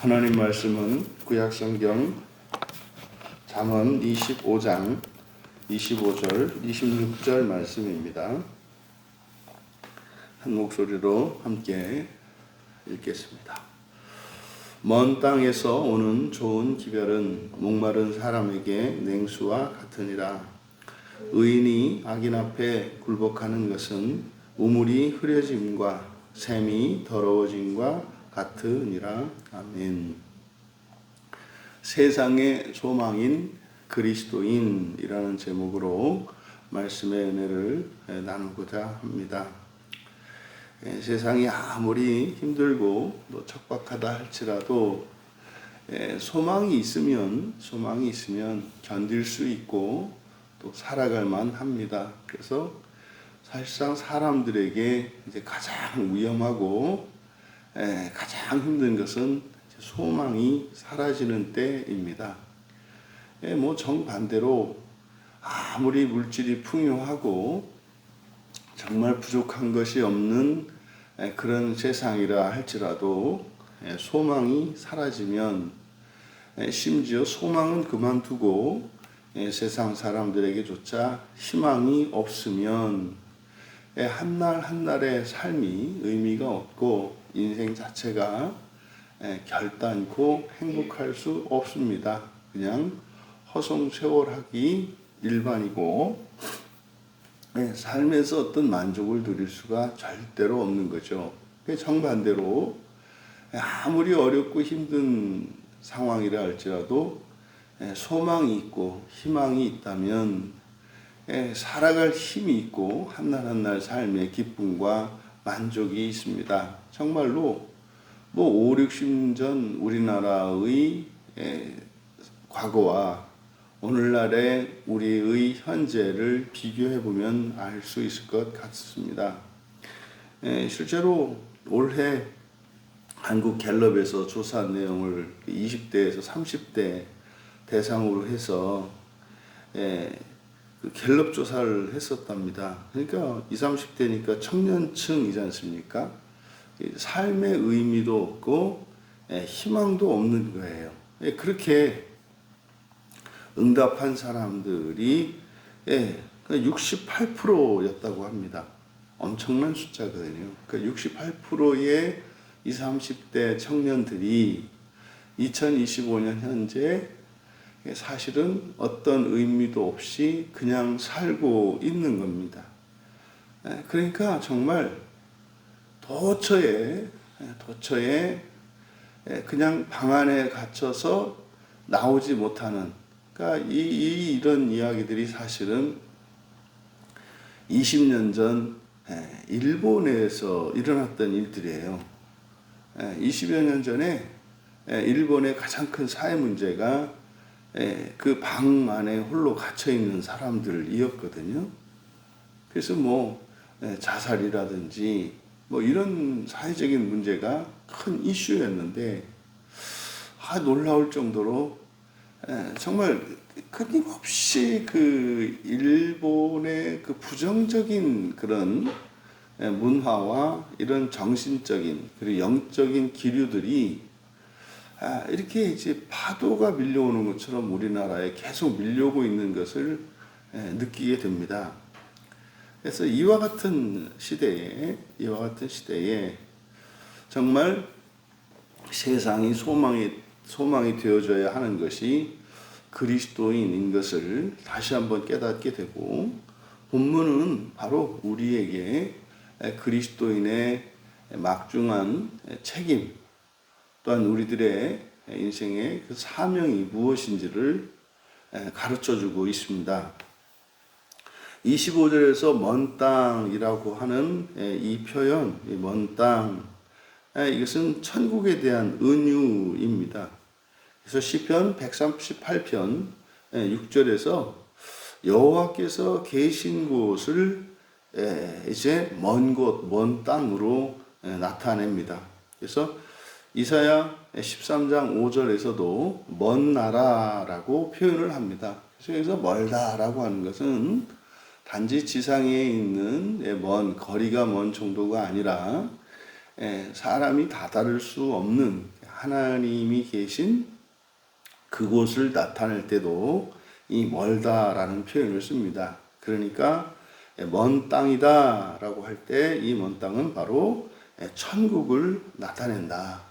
하나님 말씀은 구약성경 잠언 25장 25절 26절 말씀입니다. 한 목소리로 함께 읽겠습니다. 먼 땅에서 오는 좋은 기별은 목마른 사람에게 냉수와 같으니라. 의인이 악인 앞에 굴복하는 것은 우물이 흐려짐과 샘이 더러워짐과 같으니라. 아멘. 세상의 소망인 그리스도인이라는 제목으로 말씀의 은혜를 나누고자 합니다. 세상이 아무리 힘들고 또 척박하다 할지라도 소망이 있으면 견딜 수 있고 또 살아갈 만합니다. 그래서 사실상 사람들에게 이제 가장 위험하고 가장 힘든 것은 소망이 사라지는 때입니다. 정반대로 아무리 물질이 풍요하고 정말 부족한 것이 없는 그런 세상이라 할지라도 소망이 사라지면, 심지어 소망은 그만두고 세상 사람들에게조차 희망이 없으면 한날 한날의 삶이 의미가 없고 인생 자체가 결단코 행복할 수 없습니다. 그냥 허송세월하기 일반이고 삶에서 어떤 만족을 누릴 수가 절대로 없는 거죠. 정반대로 아무리 어렵고 힘든 상황이라 할지라도 소망이 있고 희망이 있다면 살아갈 힘이 있고 한날 한날 삶의 기쁨과 만족이 있습니다. 정말로 5, 60년 우리나라의 과거와 오늘날의 우리의 현재를 비교해보면 알 수 있을 것 같습니다. 실제로 올해 한국 갤럽에서 조사한 내용을 20대에서 30대 대상으로 해서 갤럽 조사를 했었답니다. 그러니까 20, 30대니까 청년층이지 않습니까? 삶의 의미도 없고 희망도 없는 거예요. 그렇게 응답한 사람들이 68%였다고 합니다. 엄청난 숫자거든요. 그러니까 68%의 20, 30대 청년들이 2025년 현재 사실은 어떤 의미도 없이 그냥 살고 있는 겁니다. 그러니까 정말 도처에 그냥 방 안에 갇혀서 나오지 못하는, 그러니까 이런 이야기들이 사실은 20년 전 일본에서 일어났던 일들이에요. 20여 년 전에 일본의 가장 큰 사회 문제가 그 방 안에 홀로 갇혀 있는 사람들이었거든요. 그래서 자살이라든지 이런 사회적인 문제가 큰 이슈였는데, 놀라울 정도로 정말 끊임없이 그 일본의 그 부정적인 그런 문화와 이런 정신적인 그리고 영적인 기류들이 이렇게 이제 파도가 밀려오는 것처럼 우리나라에 계속 밀려오고 있는 것을 느끼게 됩니다. 그래서 이와 같은 시대에 정말 세상이 소망이 되어줘야 하는 것이 그리스도인인 것을 다시 한번 깨닫게 되고, 본문은 바로 우리에게 그리스도인의 막중한 책임, 또한 우리들의 인생의 그 사명이 무엇인지를 가르쳐주고 있습니다. 25절에서 먼 땅이라고 하는 이 표현, 먼 땅, 이것은 천국에 대한 은유입니다. 그래서 시편 138편 6절에서 여호와께서 계신 곳을 이제 먼 곳, 먼 땅으로 나타냅니다. 그래서 이사야 13장 5절에서도 먼 나라라고 표현을 합니다. 그래서 여기서 멀다라고 하는 것은 단지 지상에 있는 거리가 먼 정도가 아니라 사람이 다다를 수 없는 하나님이 계신 그곳을 나타낼 때도 이 멀다라는 표현을 씁니다. 그러니까 먼 땅이다 라고 할 때 이 먼 땅은 바로 천국을 나타낸다.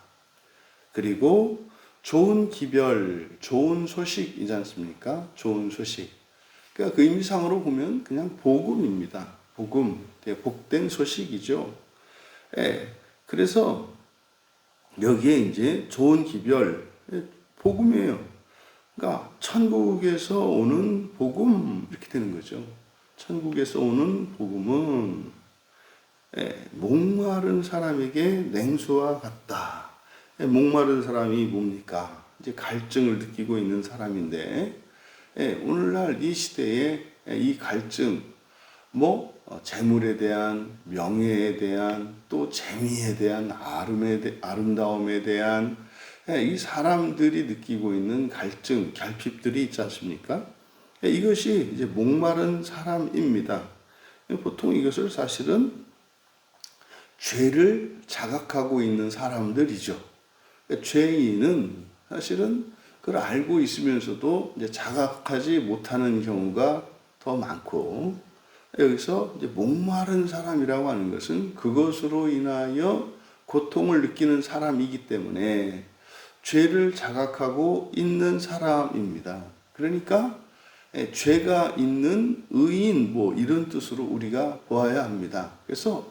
그리고 좋은 기별, 좋은 소식이지 않습니까? 좋은 소식. 그러니까 그 의미상으로 보면 그냥 복음입니다. 복음, 복된 소식이죠. 그래서 여기에 이제 좋은 기별, 복음이에요. 그러니까 천국에서 오는 복음 이렇게 되는 거죠. 천국에서 오는 복음은 목마른 사람에게 냉수와 같다. 목마른 사람이 뭡니까? 이제 갈증을 느끼고 있는 사람인데 오늘날 이 시대에 이 갈증, 재물에 대한, 명예에 대한, 또 재미에 대한, 아름다움에 대한 이 사람들이 느끼고 있는 갈증, 결핍들이 있지 않습니까? 이것이 이제 목마른 사람입니다. 보통 이것을 사실은 죄를 자각하고 있는 사람들이죠. 죄인은 사실은 그걸 알고 있으면서도 이제 자각하지 못하는 경우가 더 많고, 여기서 이제 목마른 사람이라고 하는 것은 그것으로 인하여 고통을 느끼는 사람이기 때문에 죄를 자각하고 있는 사람입니다. 그러니까 죄가 있는 의인 이런 뜻으로 우리가 보아야 합니다. 그래서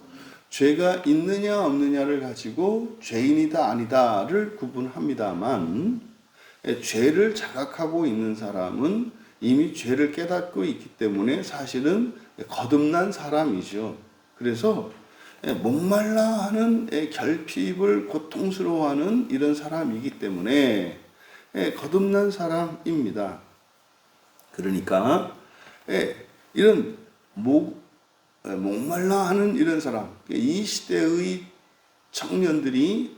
죄가 있느냐 없느냐를 가지고 죄인이다 아니다를 구분합니다만, 죄를 자각하고 있는 사람은 이미 죄를 깨닫고 있기 때문에 사실은 거듭난 사람이죠. 그래서 목말라 하는 결핍을 고통스러워하는 이런 사람이기 때문에 거듭난 사람입니다. 그러니까 이런 목말라 하는 이런 사람, 이 시대의 청년들이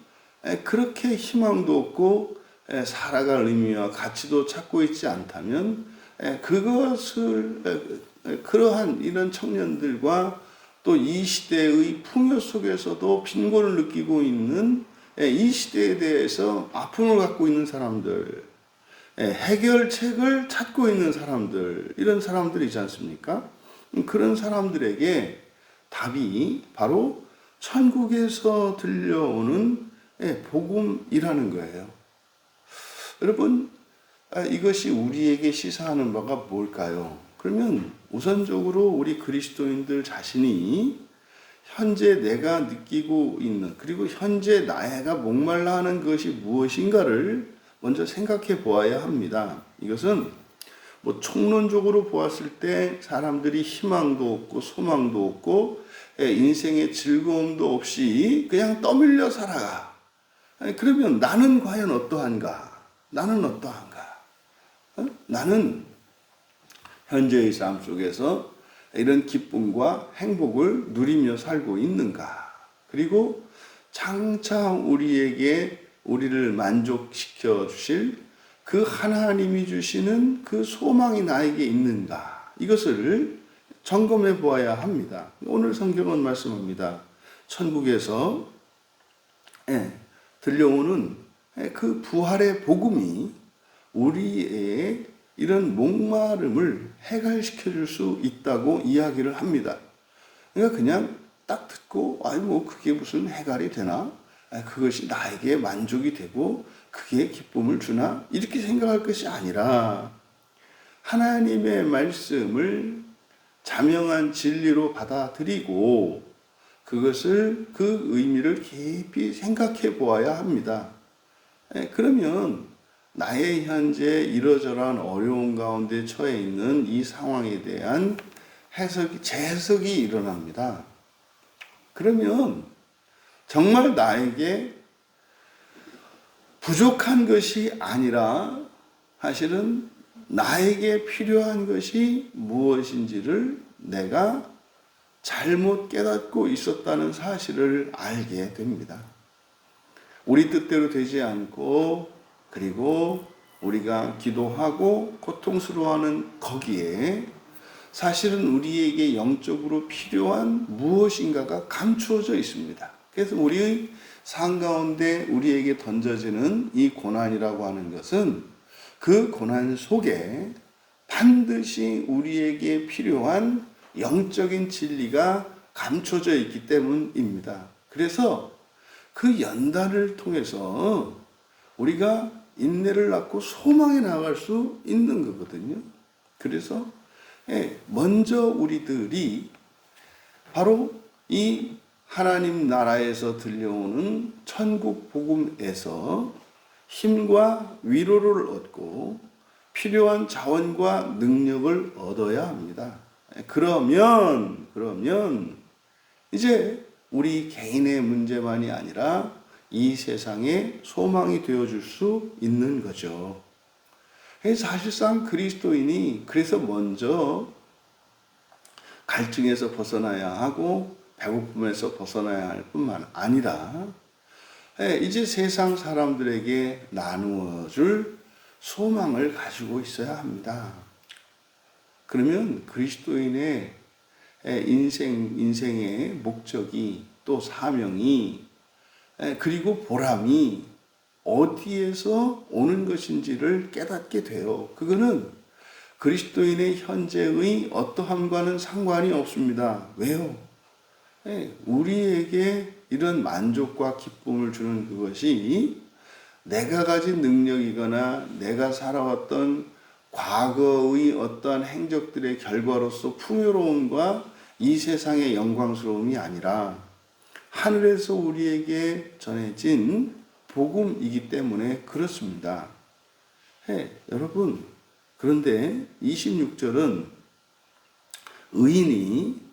그렇게 희망도 없고 살아갈 의미와 가치도 찾고 있지 않다면 그러한 이런 청년들과 또 이 시대의 풍요 속에서도 빈곤을 느끼고 있는 이 시대에 대해서 아픔을 갖고 있는 사람들, 해결책을 찾고 있는 사람들, 이런 사람들이지 않습니까? 그런 사람들에게 답이 바로 천국에서 들려오는 복음이라는 거예요. 여러분, 이것이 우리에게 시사하는 바가 뭘까요? 그러면 우선적으로 우리 그리스도인들 자신이 현재 내가 느끼고 있는, 그리고 현재 나이가 목말라 하는 것이 무엇인가를 먼저 생각해 보아야 합니다. 이것은 총론적으로 보았을 때 사람들이 희망도 없고 소망도 없고 인생의 즐거움도 없이 그냥 떠밀려 살아가. 그러면 나는 과연 어떠한가? 나는 어떠한가? 나는 현재의 삶 속에서 이런 기쁨과 행복을 누리며 살고 있는가? 그리고 장차 우리를 만족시켜 주실 그 하나님이 주시는 그 소망이 나에게 있는가? 이것을 점검해 보아야 합니다. 오늘 성경은 말씀합니다. 천국에서 들려오는 그 부활의 복음이 우리의 이런 목마름을 해결시켜 줄 수 있다고 이야기를 합니다. 그러니까 그냥 딱 듣고 그게 무슨 해결이 되나? 그것이 나에게 만족이 되고 그게 기쁨을 주나? 이렇게 생각할 것이 아니라 하나님의 말씀을 자명한 진리로 받아들이고 그것을, 그 의미를 깊이 생각해 보아야 합니다. 그러면 나의 현재 이러저러한 어려운 가운데 처해 있는 이 상황에 대한 재해석이 일어납니다. 그러면 정말 나에게 부족한 것이 아니라 사실은 나에게 필요한 것이 무엇인지를 내가 잘못 깨닫고 있었다는 사실을 알게 됩니다. 우리 뜻대로 되지 않고, 그리고 우리가 기도하고 고통스러워하는 거기에 사실은 우리에게 영적으로 필요한 무엇인가가 감추어져 있습니다. 그래서 우리의 삶 가운데 우리에게 던져지는 이 고난이라고 하는 것은 그 고난 속에 반드시 우리에게 필요한 영적인 진리가 감춰져 있기 때문입니다. 그래서 그 연단을 통해서 우리가 인내를 낳고 소망에 나아갈 수 있는 거거든요. 그래서 먼저 우리들이 바로 이 하나님 나라에서 들려오는 천국 복음에서 힘과 위로를 얻고 필요한 자원과 능력을 얻어야 합니다. 그러면 이제 우리 개인의 문제만이 아니라 이 세상에 소망이 되어줄 수 있는 거죠. 사실상 그리스도인이 그래서 먼저 갈증에서 벗어나야 하고 배고픔에서 벗어나야 할 뿐만 아니라 이제 세상 사람들에게 나누어줄 소망을 가지고 있어야 합니다. 그러면 그리스도인의 인생의 목적이 또 사명이 그리고 보람이 어디에서 오는 것인지를 깨닫게 돼요. 그거는 그리스도인의 현재의 어떠함과는 상관이 없습니다. 왜요? 우리에게 이런 만족과 기쁨을 주는 그것이 내가 가진 능력이거나 내가 살아왔던 과거의 어떠한 행적들의 결과로서 풍요로움과 이 세상의 영광스러움이 아니라 하늘에서 우리에게 전해진 복음이기 때문에 그렇습니다. 여러분, 그런데 26절은 의인이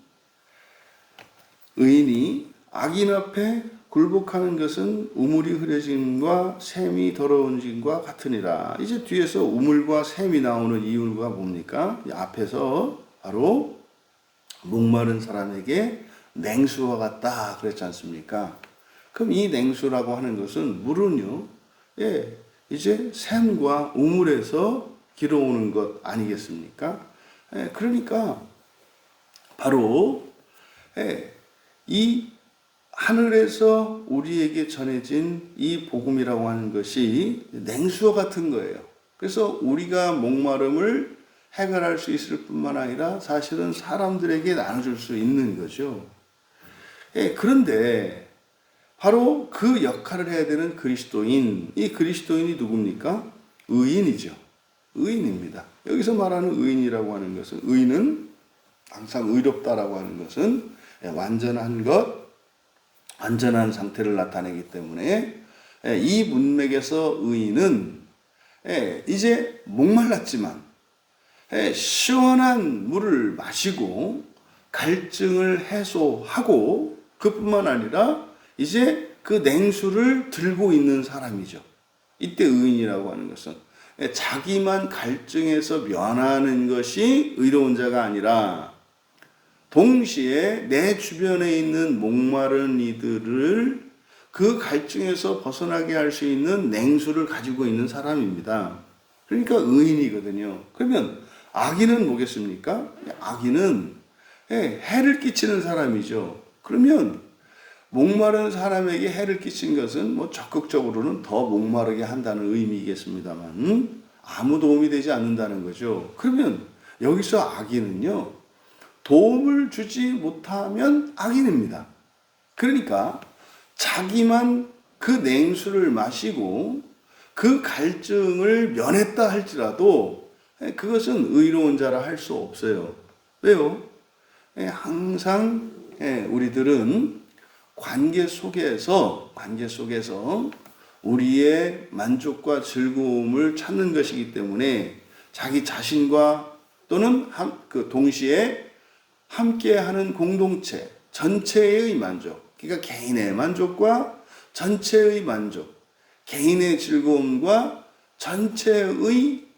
악인 앞에 굴복하는 것은 우물이 흐려짐과 샘이 더러워짐과 같으니라. 이제 뒤에서 우물과 샘이 나오는 이유가 뭡니까? 앞에서 바로 목마른 사람에게 냉수와 같다 그랬지 않습니까? 그럼 이 냉수라고 하는 것은 물은요, 이제 샘과 우물에서 길어오는 것 아니겠습니까? 그러니까 바로 이 하늘에서 우리에게 전해진 이 복음이라고 하는 것이 냉수와 같은 거예요. 그래서 우리가 목마름을 해결할 수 있을 뿐만 아니라 사실은 사람들에게 나눠줄 수 있는 거죠. 그런데 바로 그 역할을 해야 되는 그리스도인, 이 그리스도인이 누굽니까? 의인이죠. 의인입니다. 여기서 말하는 의인이라고 하는 것은, 의인은 항상 의롭다라고 하는 것은 완전한 것, 완전한 상태를 나타내기 때문에 이 문맥에서 의인은 이제 목말랐지만 시원한 물을 마시고 갈증을 해소하고 그뿐만 아니라 이제 그 냉수를 들고 있는 사람이죠. 이때 의인이라고 하는 것은 자기만 갈증에서 면하는 것이 의로운 자가 아니라 동시에 내 주변에 있는 목마른 이들을 그 갈증에서 벗어나게 할 수 있는 냉수를 가지고 있는 사람입니다. 그러니까 의인이거든요. 그러면 악인은 뭐겠습니까? 악인은 해를 끼치는 사람이죠. 그러면 목마른 사람에게 해를 끼친 것은 뭐 적극적으로는 더 목마르게 한다는 의미겠습니다만 아무 도움이 되지 않는다는 거죠. 그러면 여기서 악인은요, 도움을 주지 못하면 악인입니다. 그러니까 자기만 그 냉수를 마시고 그 갈증을 면했다 할지라도 그것은 의로운 자라 할 수 없어요. 왜요? 항상 우리들은 관계 속에서 우리의 만족과 즐거움을 찾는 것이기 때문에 자기 자신과 또는 동시에 함께하는 공동체, 전체의 만족, 그러니까 개인의 만족과 전체의 만족, 개인의 즐거움과 전체의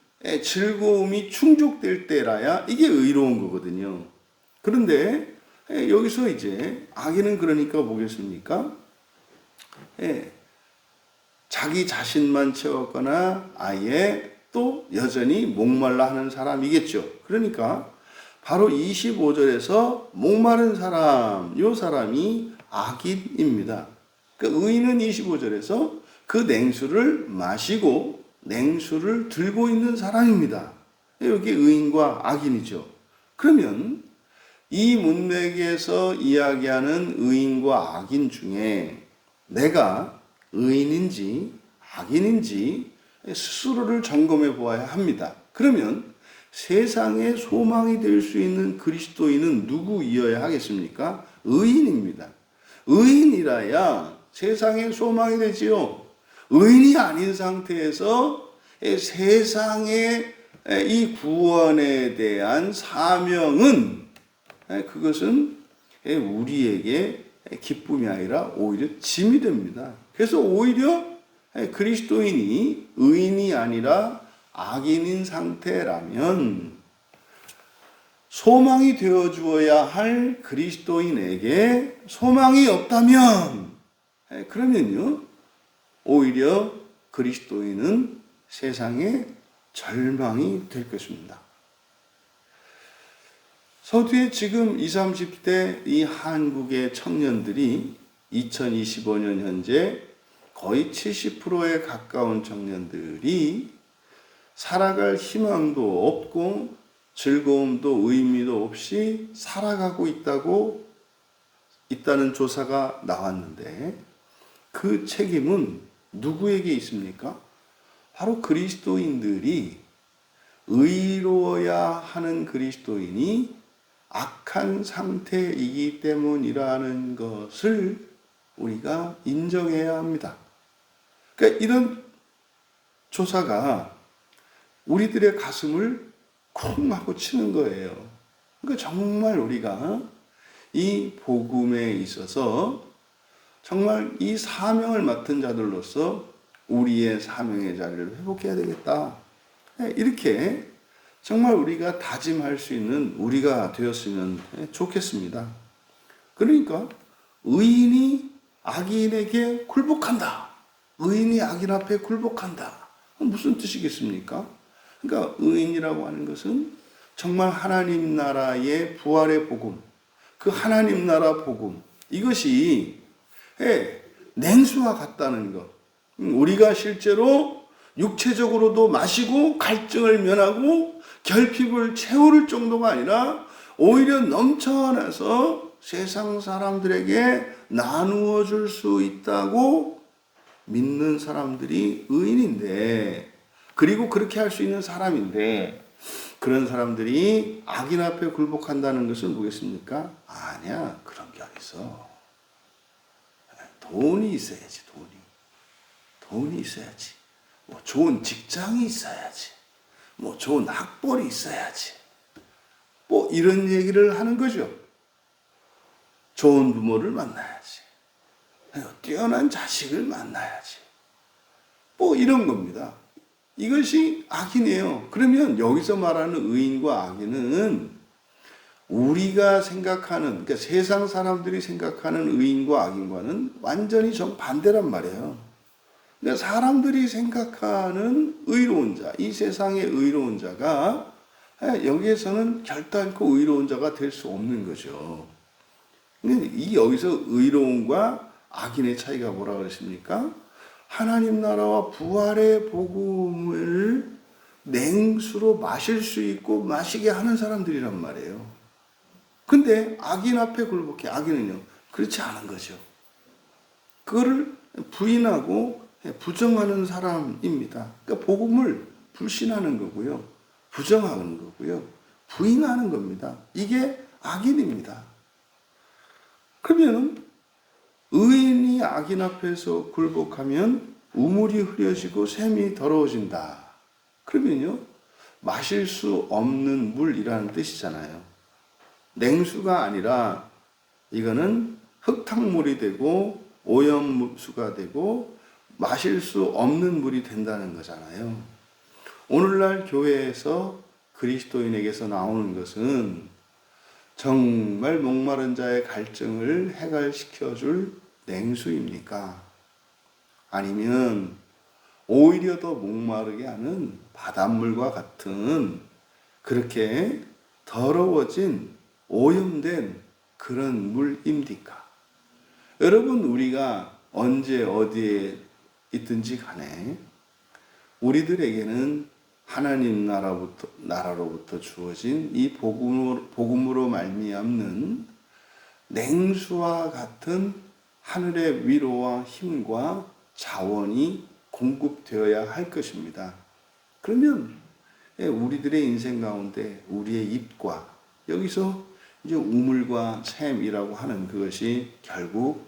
즐거움이 충족될 때라야 이게 의로운 거거든요. 그런데 여기서 이제 악인은 그러니까 뭐겠습니까? 자기 자신만 채웠거나 아예 또 여전히 목말라 하는 사람이겠죠. 그러니까 바로 25절에서 목마른 사람, 이 사람이 악인입니다. 그 의인은 25절에서 그 냉수를 마시고 냉수를 들고 있는 사람입니다. 여기 의인과 악인이죠. 그러면 이 문맥에서 이야기하는 의인과 악인 중에 내가 의인인지 악인인지 스스로를 점검해 보아야 합니다. 그러면 세상의 소망이 될 수 있는 그리스도인은 누구이어야 하겠습니까? 의인입니다. 의인이라야 세상의 소망이 되지요. 의인이 아닌 상태에서 세상의 이 구원에 대한 사명은 그것은 우리에게 기쁨이 아니라 오히려 짐이 됩니다. 그래서 오히려 그리스도인이 의인이 아니라 악인인 상태라면 소망이 되어 주어야 할 그리스도인에게 소망이 없다면 그러면요 오히려 그리스도인은 세상에 절망이 될 것입니다. 서두에 지금 20, 30대 이 한국의 청년들이 2025년 현재 거의 70%에 가까운 청년들이 살아갈 희망도 없고 즐거움도 의미도 없이 살아가고 있다는 조사가 나왔는데 그 책임은 누구에게 있습니까? 바로 그리스도인들이 의로워야 하는 그리스도인이 악한 상태이기 때문이라는 것을 우리가 인정해야 합니다. 그러니까 이런 조사가 우리들의 가슴을 쿵 하고 치는 거예요. 그러니까 정말 우리가 이 복음에 있어서 정말 이 사명을 맡은 자들로서 우리의 사명의 자리를 회복해야 되겠다. 이렇게 정말 우리가 다짐할 수 있는 우리가 되었으면 좋겠습니다. 그러니까 의인이 악인에게 굴복한다. 의인이 악인 앞에 굴복한다. 무슨 뜻이겠습니까? 그러니까 의인이라고 하는 것은 정말 하나님 나라의 부활의 복음, 그 하나님 나라 복음, 이것이 냉수와 같다는 것. 우리가 실제로 육체적으로도 마시고 갈증을 면하고 결핍을 채울 정도가 아니라 오히려 넘쳐나서 세상 사람들에게 나누어 줄 수 있다고 믿는 사람들이 의인인데, 그리고 그렇게 할 수 있는 사람인데, 그런 사람들이 악인 앞에 굴복한다는 것은 뭐겠습니까? 아니야, 그런 게 어딨어. 돈이 있어야지, 돈이 있어야지. 뭐 좋은 직장이 있어야지. 뭐 좋은 학벌이 있어야지. 뭐 이런 얘기를 하는 거죠. 좋은 부모를 만나야지. 뛰어난 자식을 만나야지. 뭐 이런 겁니다. 이것이 악인이에요. 그러면 여기서 말하는 의인과 악인은 우리가 생각하는, 그러니까 세상 사람들이 생각하는 의인과 악인과는 완전히 정반대란 말이에요. 그러니까 사람들이 생각하는 의로운 자, 이 세상의 의로운 자가 여기에서는 결단코 의로운 자가 될 수 없는 거죠. 이 여기서 의로움과 악인의 차이가 뭐라 그랬습니까? 하나님 나라와 부활의 복음을 냉수로 마실 수 있고 마시게 하는 사람들이란 말이에요. 근데 악인 앞에 굴복해. 악인은요, 그렇지 않은 거죠. 그거를 부인하고 부정하는 사람입니다. 그러니까 복음을 불신하는 거고요, 부정하는 거고요, 부인하는 겁니다. 이게 악인입니다. 그러면 의인이 악인 앞에서 굴복하면 우물이 흐려지고 샘이 더러워진다. 그러면요, 마실 수 없는 물이라는 뜻이잖아요. 냉수가 아니라 이거는 흙탕물이 되고 오염수가 되고 마실 수 없는 물이 된다는 거잖아요. 오늘날 교회에서 그리스도인에게서 나오는 것은 정말 목마른 자의 갈증을 해결시켜줄 냉수입니까? 아니면 오히려 더 목마르게 하는 바닷물과 같은 그렇게 더러워진 오염된 그런 물입니까? 여러분, 우리가 언제 어디에 있든지 간에 우리들에게는 하나님 나라로부터 주어진 이 복음으로 말미암는 냉수와 같은 하늘의 위로와 힘과 자원이 공급되어야 할 것입니다. 그러면 우리들의 인생 가운데 우리의 입과 여기서 이제 우물과 샘이라고 하는 그것이 결국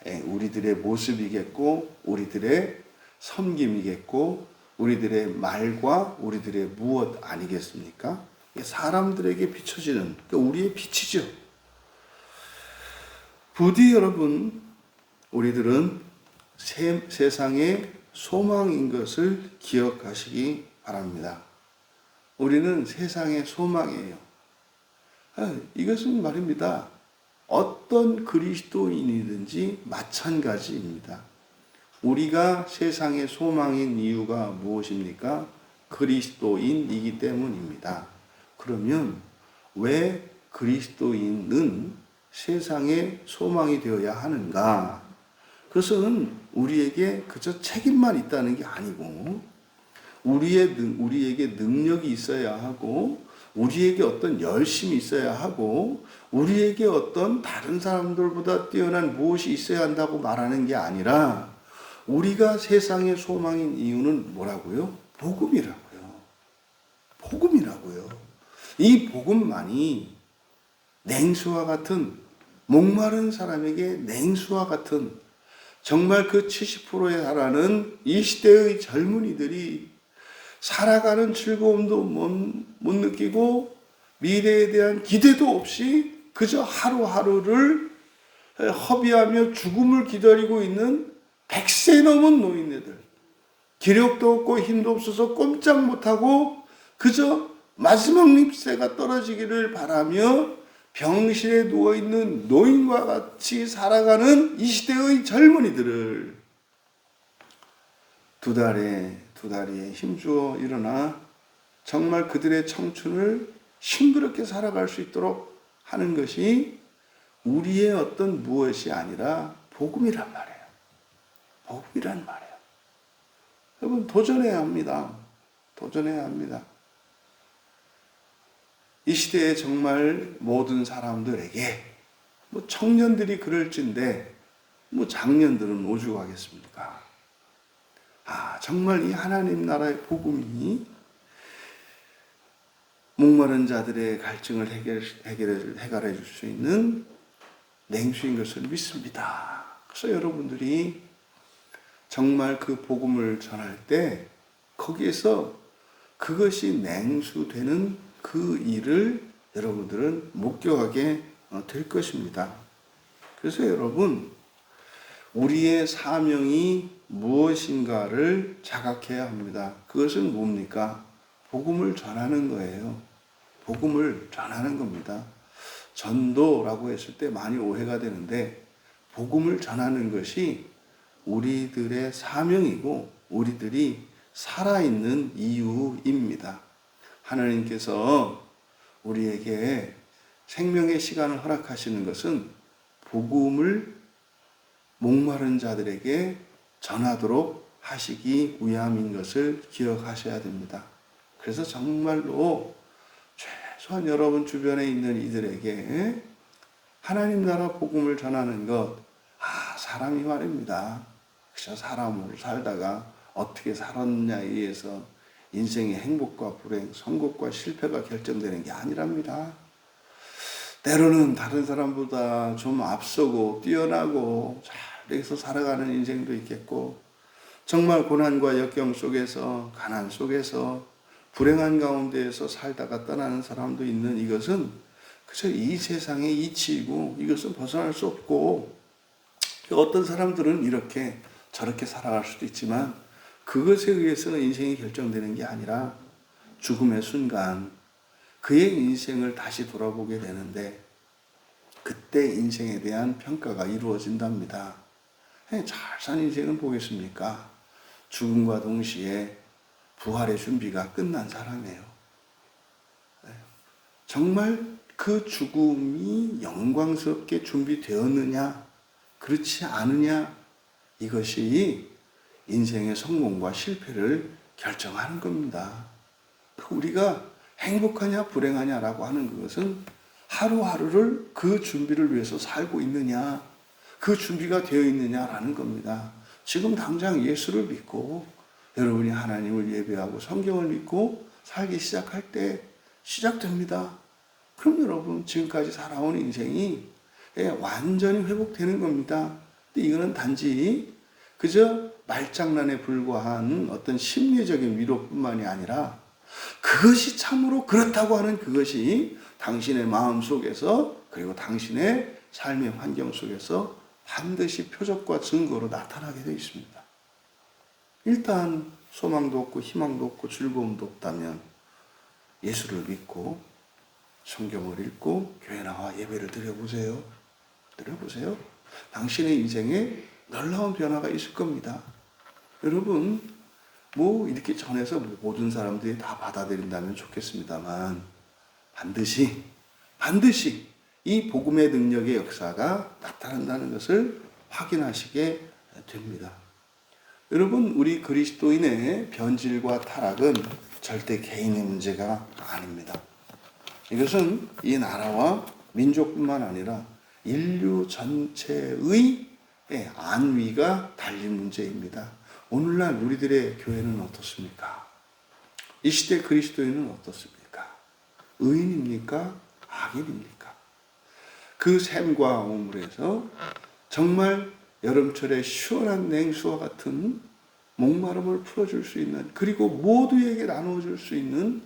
우리들의 모습이겠고 우리들의 섬김이겠고 우리들의 말과 우리들의 무엇 아니겠습니까? 사람들에게 비춰지는 그러니까 우리의 빛이죠. 부디 여러분 우리들은 세상의 소망인 것을 기억하시기 바랍니다. 우리는 세상의 소망이에요. 이것은 말입니다. 어떤 그리스도인이든지 마찬가지입니다. 우리가 세상의 소망인 이유가 무엇입니까? 그리스도인이기 때문입니다. 그러면 왜 그리스도인은 세상의 소망이 되어야 하는가? 그것은 우리에게 그저 책임만 있다는 게 아니고 우리에게 능력이 있어야 하고 우리에게 어떤 열심이 있어야 하고 우리에게 어떤 다른 사람들보다 뛰어난 무엇이 있어야 한다고 말하는 게 아니라 우리가 세상의 소망인 이유는 뭐라고요? 복음이라고요. 복음이라고요. 이 복음만이 냉수와 같은 목마른 사람에게 냉수와 같은 정말 그 70%에 달하는 이 시대의 젊은이들이 살아가는 즐거움도 못 느끼고 미래에 대한 기대도 없이 그저 하루하루를 허비하며 죽음을 기다리고 있는 100세 넘은 노인네들, 기력도 없고 힘도 없어서 꼼짝 못하고 그저 마지막 잎새가 떨어지기를 바라며 병실에 누워있는 노인과 같이 살아가는 이 시대의 젊은이들을 두 다리에 힘주어 일어나 정말 그들의 청춘을 싱그럽게 살아갈 수 있도록 하는 것이 우리의 어떤 무엇이 아니라 복음이란 말이에요. 복음이란 말이에요. 여러분 도전해야 합니다. 도전해야 합니다. 이 시대에 정말 모든 사람들에게 청년들이 그럴진데 장년들은 오죽하겠습니까? 정말 이 하나님 나라의 복음이 목마른 자들의 갈증을 해결해 줄 수 있는 냉수인 것을 믿습니다. 그래서 여러분들이 정말 그 복음을 전할 때 거기에서 그것이 냉수되는 그 일을 여러분들은 목격하게 될 것입니다. 그래서 여러분 우리의 사명이 무엇인가를 자각해야 합니다. 그것은 뭡니까? 복음을 전하는 거예요. 복음을 전하는 겁니다. 전도라고 했을 때 많이 오해가 되는데 복음을 전하는 것이 우리들의 사명이고 우리들이 살아있는 이유입니다. 하나님께서 우리에게 생명의 시간을 허락하시는 것은 복음을 목마른 자들에게 전하도록 하시기 위함인 것을 기억하셔야 됩니다. 그래서 정말로 최소한 여러분 주변에 있는 이들에게 하나님 나라 복음을 전하는 것, 사람이 말입니다. 그저 사람으로 살다가 어떻게 살았느냐에 의해서 인생의 행복과 불행, 성공과 실패가 결정되는 게 아니랍니다. 때로는 다른 사람보다 좀 앞서고 뛰어나고 잘해서 살아가는 인생도 있겠고 정말 고난과 역경 속에서 가난 속에서 불행한 가운데에서 살다가 떠나는 사람도 있는 이것은 그저 이 세상의 이치이고 이것은 벗어날 수 없고 어떤 사람들은 이렇게 저렇게 살아갈 수도 있지만 그것에 의해서는 인생이 결정되는 게 아니라 죽음의 순간 그의 인생을 다시 돌아보게 되는데 그때 인생에 대한 평가가 이루어진답니다. 잘 산 인생은 보겠습니까? 죽음과 동시에 부활의 준비가 끝난 사람이에요. 정말 그 죽음이 영광스럽게 준비되었느냐, 그렇지 않으냐, 이것이 인생의 성공과 실패를 결정하는 겁니다. 우리가 행복하냐 불행하냐라고 하는 그것은 하루하루를 그 준비를 위해서 살고 있느냐, 그 준비가 되어 있느냐라는 겁니다. 지금 당장 예수를 믿고 여러분이 하나님을 예배하고 성경을 믿고 살기 시작할 때 시작됩니다. 그럼 여러분 지금까지 살아온 인생이 완전히 회복되는 겁니다. 근데 이거는 단지 그저 말장난에 불과한 어떤 심리적인 위로뿐만이 아니라 그것이 참으로 그렇다고 하는 그것이 당신의 마음 속에서 그리고 당신의 삶의 환경 속에서 반드시 표적과 증거로 나타나게 되어 있습니다. 일단 소망도 없고 희망도 없고 즐거움도 없다면 예수를 믿고 성경을 읽고 교회 나와 예배를 드려보세요. 드려보세요. 당신의 인생에 놀라운 변화가 있을 겁니다. 여러분, 이렇게 전해서 모든 사람들이 다 받아들인다면 좋겠습니다만 반드시 이 복음의 능력의 역사가 나타난다는 것을 확인하시게 됩니다. 여러분, 우리 그리스도인의 변질과 타락은 절대 개인의 문제가 아닙니다. 이것은 이 나라와 민족뿐만 아니라 인류 전체의 안위가 달린 문제입니다. 오늘날 우리들의 교회는 어떻습니까? 이 시대 그리스도인은 어떻습니까? 의인입니까? 악인입니까? 그 샘과 우물에서 정말 여름철에 시원한 냉수와 같은 목마름을 풀어줄 수 있는, 그리고 모두에게 나눠줄 수 있는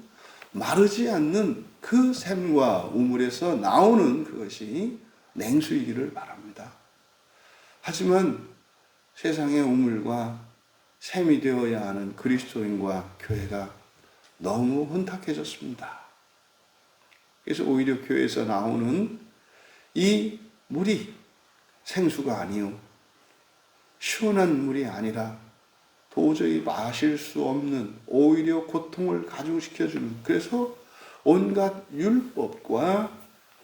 마르지 않는 그 샘과 우물에서 나오는 그것이 냉수이기를 바랍니다. 하지만 세상의 우물과 샘이 되어야 하는 그리스도인과 교회가 너무 혼탁해졌습니다. 그래서 오히려 교회에서 나오는 이 물이 생수가 아니요, 시원한 물이 아니라 도저히 마실 수 없는, 오히려 고통을 가중시켜주는, 그래서 온갖 율법과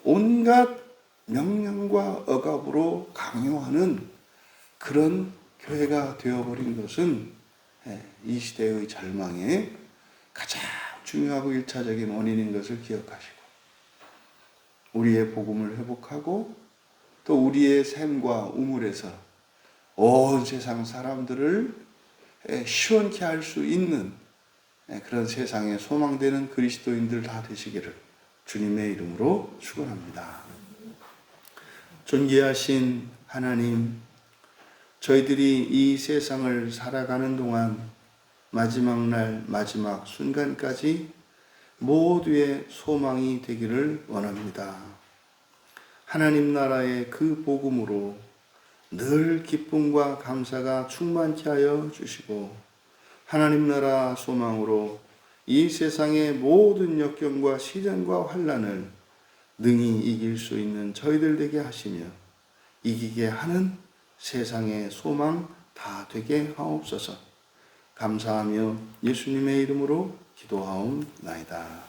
온갖 명령과 억압으로 강요하는 그런 교회가 되어버린 것은 이 시대의 절망의 가장 중요하고 1차적인 원인인 것을 기억하시고, 우리의 복음을 회복하고 또 우리의 샘과 우물에서 온 세상 사람들을 시원케 할 수 있는 그런 세상에 소망되는 그리스도인들 다 되시기를 주님의 이름으로 축원합니다. 존귀하신 하나님, 저희들이 이 세상을 살아가는 동안 마지막 날 마지막 순간까지 모두의 소망이 되기를 원합니다. 하나님 나라의 그 복음으로 늘 기쁨과 감사가 충만케 하여 주시고, 하나님 나라 소망으로 이 세상의 모든 역경과 시련과 환난을 능히 이길 수 있는 저희들 되게 하시며, 이기게 하는 세상의 소망 다 되게 하옵소서. 감사하며 예수님의 이름으로 기도하옵나이다.